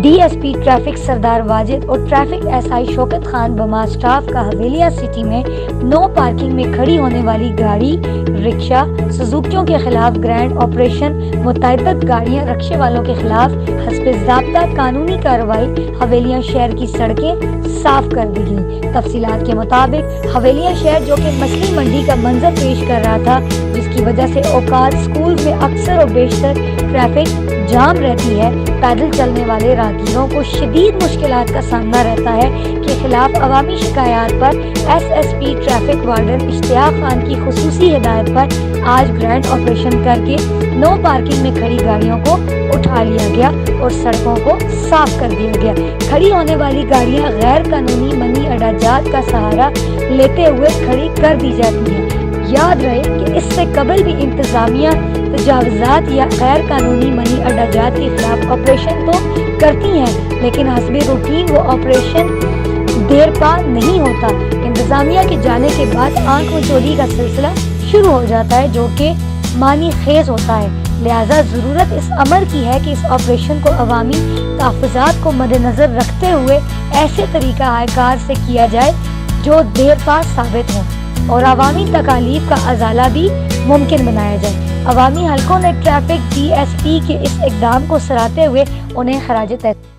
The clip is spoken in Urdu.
ڈی ایس پی ٹریفک سردار واجد اور ٹریفک ایس آئی شوکت خان بما اسٹاف کا حویلیہ سٹی میں نو پارکنگ میں کھڑی ہونے والی گاڑی رکشہ سزوکیوں کے خلاف گرینڈ آپریشن، متعدد گاڑیاں رکشے والوں کے خلاف حسب ضابطہ قانونی کارروائی، حویلیہ شہر کی سڑکیں صاف کر دی گئیں۔ تفصیلات کے مطابق حویلیہ شہر جو کہ مچھلی منڈی کا منظر پیش کر رہا تھا، جس کی وجہ سے اوقات اسکول میں اکثر و بیشتر ٹریفک جام رہتی ہے، پیدل چلنے والے راہگیروں کو شدید مشکلات کا سامنا رہتا ہے کے خلاف عوامی شکایات پر S S P traffic warden Ishtiaq Khan کی خصوصی ہدایت پر آج گرینڈ آپریشن کر کے نو پارکنگ میں کھڑی گاڑیوں کو اٹھا لیا گیا اور سڑکوں کو صاف کر دیا گیا۔ کھڑی ہونے والی گاڑیاں غیر قانونی منی اڈا جات کا سہارا لیتے ہوئے کھڑی کر دی جاتی ہیں۔ یاد رہے کہ اس سے قبل بھی انتظامیہ تجاوزات یا غیر قانونی منی اڈا جات کے خلاف آپریشن تو کرتی ہیں، لیکن حسب روٹین وہ آپریشن دیر پا نہیں ہوتا۔ انتظامیہ کے جانے کے بعد آنکھ مچولی کا سلسلہ شروع ہو جاتا ہے، جو کہ معنی خیز ہوتا ہے۔ لہٰذا ضرورت اس امر کی ہے کہ اس آپریشن کو عوامی تحفظات کو مد نظر رکھتے ہوئے ایسے طریقہ کار سے کیا جائے جو دیر پا ثابت ہوں اور عوامی تکالیف کا ازالہ بھی ممکن بنایا جائے۔ عوامی حلقوں نے ٹریفک ڈی ایس پی کے اس اقدام کو سراہتے ہوئے انہیں خراج تحسین